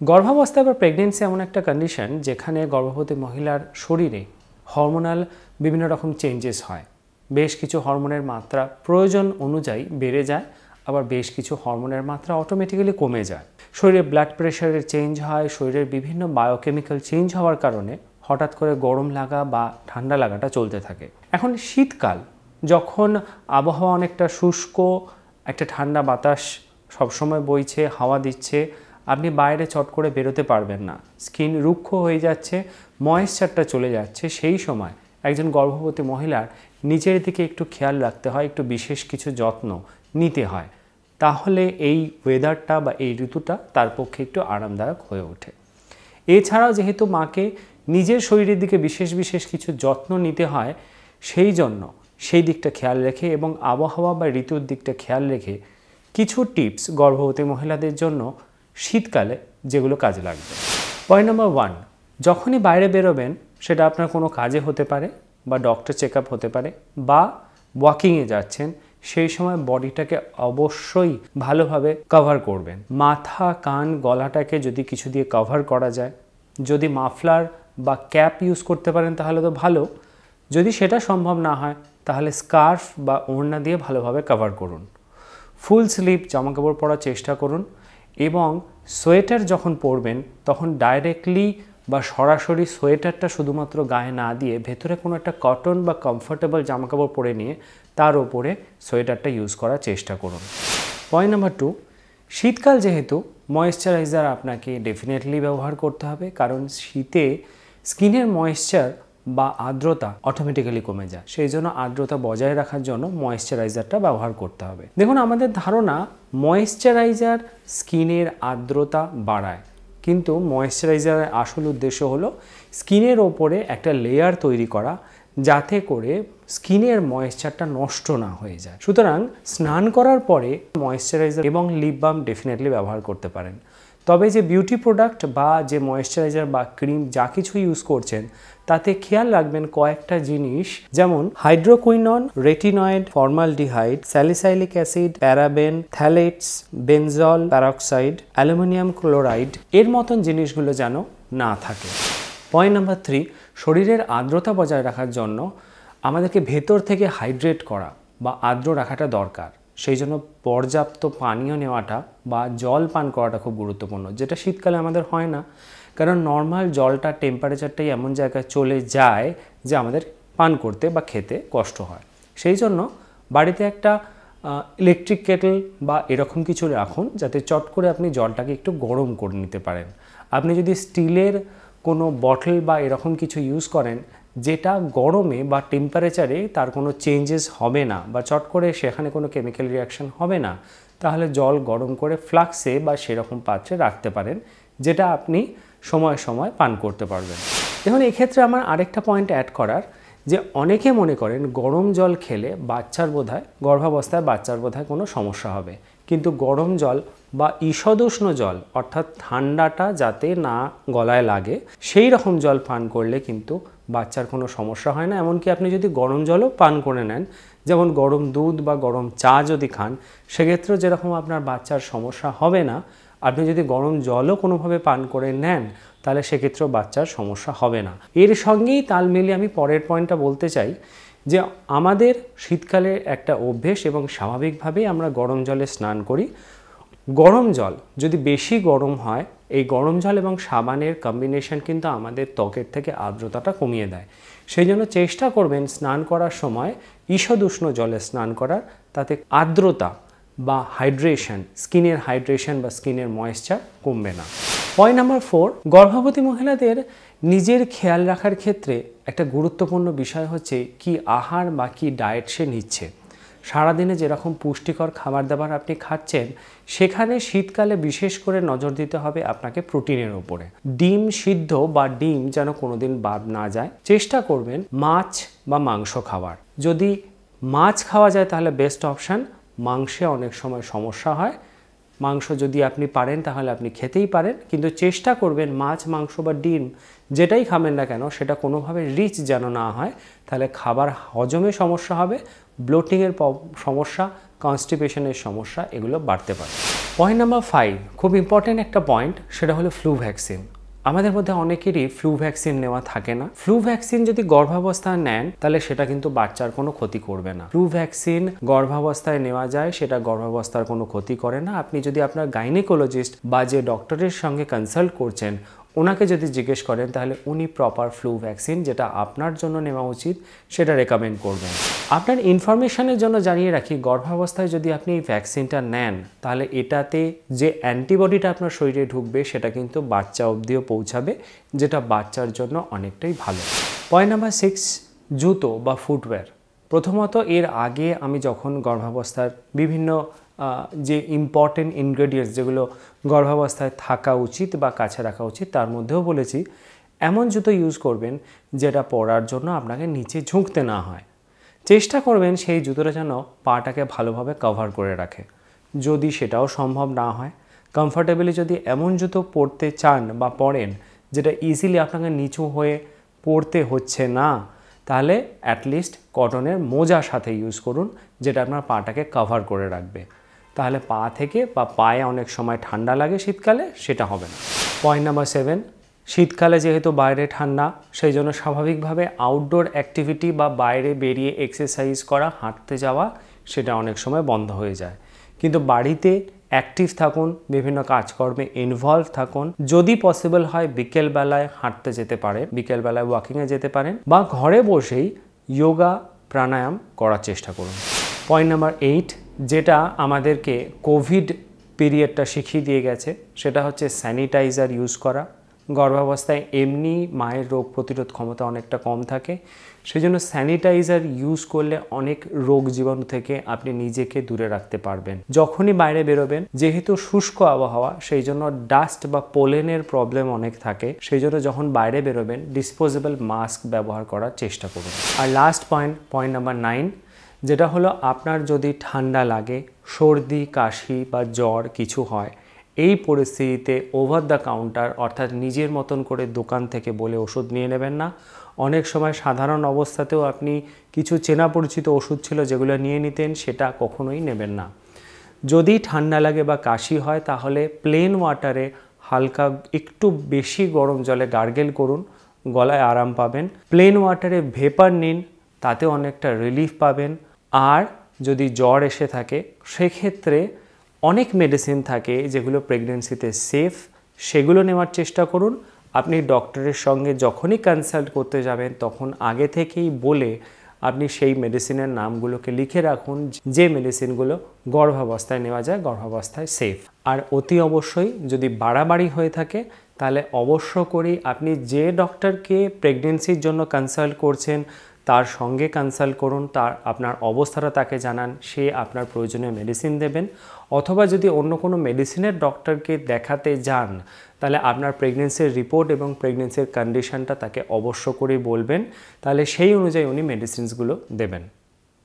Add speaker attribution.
Speaker 1: গর্ভাবস্থা বা প্রেগনেন্সি এমন একটা কন্ডিশন যেখানে গর্ভবতী মহিলার শরীরে হরমোনাল বিভিন্ন রকম চেঞ্জেস হয়। বেশ কিছু হরমোনের মাত্রা প্রয়োজন অনুযায়ী বেড়ে যায়, আবার বেশ কিছু হরমোনের মাত্রা অটোমেটিক্যালি কমে যায়। শরীরে ব্লাড প্রেশারের চেঞ্জ হয়, শরীরের বিভিন্ন বায়োকেমিক্যাল চেঞ্জ হওয়ার কারণে হঠাৎ করে গরম লাগা বা ঠান্ডা লাগাটা চলতে থাকে। এখন শীতকাল, যখন আবহাওয়া অনেকটা শুষ্ক, একটা ঠান্ডা বাতাস সবসময় বইছে, হাওয়া দিচ্ছে, আপনি বাইরে চট করে বেরোতে পারবেন না, স্কিন রুক্ষ হয়ে যাচ্ছে, ময়েশ্চারটা চলে যাচ্ছে। সেই সময় একজন গর্ভবতী মহিলার নিজের দিকে একটু খেয়াল রাখতে হয়, একটু বিশেষ কিছু যত্ন নিতে হয়, তাহলে এই ওয়েদারটা বা এই ঋতুটা তার পক্ষে একটু আরামদায়ক হয়ে ওঠে। এছাড়াও যেহেতু মাকে নিজের শরীরের দিকে বিশেষ বিশেষ কিছু যত্ন নিতে হয়, সেই জন্য সেই দিকটা খেয়াল রেখে এবং আবহাওয়া বা ঋতুর দিকটা খেয়াল রেখে কিছু টিপস গর্ভবতী মহিলাদের জন্য শীতকালে যেগুলো কাজে লাগবে। পয়েন্ট নাম্বার 1, যখনই বাইরে বেরোবেন, সেটা আপনার কোনো কাজে হতে পারে বা ডক্টর চেক আপ হতে পারে বা ওয়াকিংয়ে যাচ্ছেন, সেই সময় বডিটাকে অবশ্যই ভালোভাবে কভার করবেন। মাথা, কান, গলাটাকে যদি কিছু দিয়ে কভার করা যায়, যদি মাফলার বা ক্যাপ ইউজ করতে পারেন তাহলে তো ভালো, যদি সেটা সম্ভব না হয় তাহলে স্কার্ফ বা ওড়না দিয়ে ভালোভাবে কভার করুন। ফুল স্লিভ জামাকাপড় পরার চেষ্টা করুন এবং সোয়েটার যখন পরবেন তখন ডাইরেক্টলি বা সরাসরি সোয়েটারটা শুধুমাত্র গায়ে না দিয়ে ভেতরে কোনো একটা কটন বা কমফোর্টেবল জামাকাপড় পরে নিয়ে তার ওপরে সোয়েটারটা ইউজ করার চেষ্টা করুন। পয়েন্ট নাম্বার 2, শীতকাল যেহেতু, ময়েশ্চারাইজার আপনাকে ডেফিনেটলি ব্যবহার করতে হবে, কারণ শীতে স্কিনের ময়েশ্চার বা আর্দ্রতা অটোমেটিক্যালি কমে যায়। সেই জন্য আর্দ্রতা বজায় রাখার জন্য ময়েশ্চারাইজারটা ব্যবহার করতে হবে। দেখুন, আমাদের ধারণা ময়েশ্চারাইজার স্কিনের আর্দ্রতা বাড়ায়, কিন্তু ময়েশ্চারাইজারের আসল উদ্দেশ্য হলো স্কিনের ওপরে একটা লেয়ার তৈরি করা, যাতে করে স্কিনের ময়েশ্চারটা নষ্ট না হয়ে যায়। সুতরাং স্নান করার পরে ময়েশ্চারাইজার এবং লিপ বাম ডেফিনেটলি ব্যবহার করতে পারেন। তবে যে বিউটি প্রোডাক্ট বা যে ময়েশ্চারাইজার বা ক্রিম যা কিছু ইউজ করছেন, তাতে খেয়াল রাখবেন কয়েকটা জিনিস, যেমন hydroquinone, retinoid, formaldehyde, salicylic acid, paraben, phthalates, benzoyl peroxide, aluminium chloride এর মতন জিনিসগুলো যেন না থাকে। পয়েন্ট নাম্বার 3, শরীরের আর্দ্রতা বজায় রাখার জন্য আমাদেরকে ভেতর থেকে হাইড্রেট করা বা আর্দ্র রাখাটা দরকার। সেই জন্য পর্যাপ্ত পানীয় নেওয়াটা বা জল পান করাটা খুব গুরুত্বপূর্ণ, যেটা শীতকালে আমাদের হয় না, কারণ নর্মাল জলটা টেম্পারেচারটাই এমন জায়গায় চলে যায় যে আমাদের পান করতে বা খেতে কষ্ট হয়। সেই জন্য বাড়িতে একটা ইলেকট্রিক কেটল বা এরকম কিছু রাখুন, যাতে চট করে আপনি জলটাকে একটু গরম করে নিতে পারেন। আপনি যদি স্টিলের কোনো বটল বা এরকম কিছু ইউজ করেন, যেটা গরমে বা টেম্পারেচারে তার কোনো চেঞ্জেস হবে না বা চট করে সেখানে কোনো কেমিক্যাল রিয়াকশান হবে না, তাহলে জল গরম করে ফ্লাক্সে বা সেরকম পাত্রে রাখতে পারেন, যেটা আপনি সময় সময় পান করতে পারবেন। দেখুন, এক্ষেত্রে আমার আরেকটা পয়েন্ট অ্যাড করার, যে অনেকে মনে করেন গরম জল খেলে গর্ভাবস্থায় বাচ্চার বোধহয় কোনো সমস্যা হবে, কিন্তু গরম জল বা ঈষদুষ্ণ জল, অর্থাৎ ঠান্ডাটা যাতে না গলায় লাগে সেই রকম জল পান করলে কিন্তু বাচ্চার কোনো সমস্যা হয় না। এমনকি আপনি যদি গরম জলও পান করে নেন, যেমন গরম দুধ বা গরম চা যদি খান, সেক্ষেত্রেও যেরকম আপনার বাচ্চার সমস্যা হবে না, আপনি যদি গরম জলও কোনোভাবে পান করে নেন, তাহলে সেক্ষেত্রেও বাচ্চার সমস্যা হবে না। এর সঙ্গেই তাল মিলিয়ে আমি পরের পয়েন্টটা বলতে চাই, যে আমাদের শীতকালে একটা অভ্যেস এবং স্বাভাবিকভাবেই আমরা গরম জলে স্নান করি। গরম জল যদি বেশি গরম হয়, এই গরম জল এবং সাবানের কম্বিনেশন কিন্তু আমাদের ত্বকের থেকে আর্দ্রতাটা কমিয়ে দেয়। সেই জন্য চেষ্টা করবেন স্নান করার সময় ঈষদুষ্ণ জলে স্নান করার, তাতে আর্দ্রতা বা হাইড্রেশন, স্কিনের হাইড্রেশন বা স্কিনের ময়েশ্চার কমবে না। পয়েন্ট নাম্বার 4, গর্ভবতী মহিলাদের নিজের খেয়াল রাখার ক্ষেত্রে একটা গুরুত্বপূর্ণ বিষয় হচ্ছে কি আহার বা কি ডায়েট সে নিচ্ছে। সারাদিনে যেরকম পুষ্টিকর খাবার দাবার আপনি খাচ্ছেন, সেখানে শীতকালে বিশেষ করে নজর দিতে হবে আপনাকে প্রোটিনের উপরে। ডিম সিদ্ধ বা ডিম যেন কোনোদিন বাদ না যায়। চেষ্টা করবেন মাছ বা মাংস খাওয়ার। যদি মাছ খাওয়া যায় তাহলে বেস্ট অপশান। মাংসে অনেক সময় সমস্যা হয়, মাংস যদি আপনি পারেন তাহলে আপনি খেতেই পারেন, কিন্তু চেষ্টা করবেন মাছ, মাংস বা ডিম যেটাই খাবেন না কেন সেটা কোনোভাবে রিচ যেন না হয়, তাহলে খাবার হজমে সমস্যা হবে, ব্লোটিংয়ের সমস্যা, কনস্টিপেশনের সমস্যা এগুলো বাড়তে পারে। পয়েন্ট নাম্বার 5, খুব ইম্পর্টেন্ট একটা পয়েন্ট, সেটা হলো ফ্লু ভ্যাকসিন। আমাদের মধ্যে অনেকেরই ফ্লু ভ্যাকসিন নেওয়া থাকে না। ফ্লু ভ্যাকসিন যদি গর্ভাবস্থায় নেন তাহলে সেটা কিন্তু বাচ্চার কোনো ক্ষতি করবে না। ফ্লু ভ্যাকসিন গর্ভাবস্থায় নেওয়া যায়, সেটা গর্ভাবস্থার কোনো ক্ষতি করে না। আপনি যদি আপনার গাইনোকোলজিস্ট বা যে ডক্টরের সঙ্গে কনসাল্ট করছেন ওনাকে যদি জিজ্ঞেস করেন তাহলে উনি প্রপার ফ্লু ভ্যাকসিন যেটা আপনার জন্য নেওয়া উচিত সেটা রেকমেন্ড করবেন। আপনার ইনফরমেশনের জন্য জানিয়ে রাখি, গর্ভাবস্থায় যদি আপনি এই ভ্যাকসিনটা নেন তাহলে এটাতে যে অ্যান্টিবডিটা আপনার শরীরে ঢুকবে সেটা কিন্তু বাচ্চা অবধিও পৌঁছাবে, যেটা বাচ্চার জন্য অনেকটাই ভালো। পয়েন্ট নাম্বার 6, জুতো বা ফুটওয়্যার। প্রথমত এর আগে আমি যখন গর্ভাবস্থার বিভিন্ন যে ইম্পর্টেন্ট ইনগ্রেডিয়েন্টস যেগুলো গর্ভাবস্থায় থাকা উচিত বা কাছে রাখা উচিত তার মধ্যেও বলেছি, এমন জুতো ইউজ করবেন যেটা পরার জন্য আপনাকে নিচে ঝুঁকতে না হয়। চেষ্টা করবেন সেই জুতোটা যেন পাটাকে ভালোভাবে কভার করে রাখে। যদি সেটাও সম্ভব না হয়, কমফর্টেবলি যদি এমন জুতো পরতে চান বা পরেন যেটা ইজিলি আপনাকে নিচু হয়ে পরতে হচ্ছে না, তাহলে অ্যাটলিস্ট কটনের মোজা সাথে ইউজ করুন যেটা আপনার পাটাকে কভার করে রাখবে। তাহলে পা থেকে বা পায়ে অনেক সময় ঠান্ডা লাগে শীতকালে, সেটা হবে না। পয়েন্ট নাম্বার 7, শীতকালে যেহেতু বাইরে ঠান্ডা, সেই জন্য স্বাভাবিকভাবে আউটডোর অ্যাক্টিভিটি বা বাইরে বেরিয়ে এক্সারসাইজ করা, হাঁটতে যাওয়া সেটা অনেক সময় বন্ধ হয়ে যায়। কিন্তু বাড়িতে অ্যাক্টিভ থাকুন, বিভিন্ন কাজকর্মে ইনভলভ থাকুন। যদি পসিবল হয় বিকেলবেলায় হাঁটতে যেতে পারে, বিকেলবেলায় ওয়াকিংয়ে যেতে পারেন বা ঘরে বসেই যোগা প্রাণায়াম করার চেষ্টা করুন। পয়েন্ট নাম্বার 8, যেটা আমাদেরকে কোভিড পিরিয়ডটা শিখিয়ে দিয়ে গেছে, সেটা হচ্ছে স্যানিটাইজার ইউজ করা। গর্ভাবস্থায় এমনি মায়ের রোগ প্রতিরোধ ক্ষমতা অনেকটা কম থাকে, সেই জন্য স্যানিটাইজার ইউজ করলে অনেক রোগ জীবাণু থেকে আপনি নিজেকে দূরে রাখতে পারবেন। যখনই বাইরে বেরোবেন, যেহেতু শুষ্ক আবহাওয়া সেই জন্য ডাস্ট বা পোলেনের প্রবলেম অনেক থাকে, সেই জন্য যখন বাইরে বেরোবেন ডিসপোজেবল মাস্ক ব্যবহার করার চেষ্টা করুন। আর লাস্ট পয়েন্ট নাম্বার 9, যেটা হলো আপনার যদি ঠান্ডা লাগে, সর্দি কাশি বা জ্বর কিছু হয়, এই পরিস্থিতিতে ওভার দ্য কাউন্টার অর্থাৎ নিজের মতন করে দোকান থেকে বলে ওষুধ নিয়ে নেবেন না। অনেক সময় সাধারণ অবস্থাতেও আপনি কিছু চেনা পরিচিত ওষুধ ছিল যেগুলো নিয়ে নিতেন, সেটা কখনোই নেবেন না। যদি ঠান্ডা লাগে বা কাশি হয় তাহলে প্লেন ওয়াটারে হালকা একটু বেশি গরম জলে গার্গেল করুন, গলায় আরাম পাবেন। প্লেন ওয়াটারে ভেপার নিন, তাতেও অনেকটা রিলিফ পাবেন। আর যদি জ্বর এসে থাকে সেক্ষেত্রে অনেক মেডিসিন থাকে যেগুলো প্রেগনেন্সিতে সেফ, সেগুলো নেওয়ার চেষ্টা করুন। আপনি ডক্টরের সঙ্গে যখনই কনসাল্ট করতে যাবেন তখন আগে থেকেই বলে আপনি সেই মেডিসিনের নামগুলোকে লিখে রাখুন, যে মেডিসিনগুলো গর্ভাবস্থায় নেওয়া যায়, গর্ভাবস্থায় সেফ। আর অতি অবশ্যই যদি বাড়াবাড়ি হয়ে থাকে তাহলে অবশ্য করেই আপনি যে ডক্টরকে প্রেগনেন্সির জন্য কনসাল্ট করছেন তার সঙ্গে কনসাল্ট করুন, তার আপনার অবস্থাটা তাকে জানান, সে আপনার প্রয়োজনীয় মেডিসিন দেবেন। অথবা যদি অন্য কোনো মেডিসিনের ডক্টরকে দেখাতে যান তাহলে আপনার প্রেগনেন্সির রিপোর্ট এবং প্রেগনেন্সির কন্ডিশনটা তাকে অবশ্য করেই বলবেন, তাহলে সেই অনুযায়ী উনি মেডিসিনসগুলো দেবেন।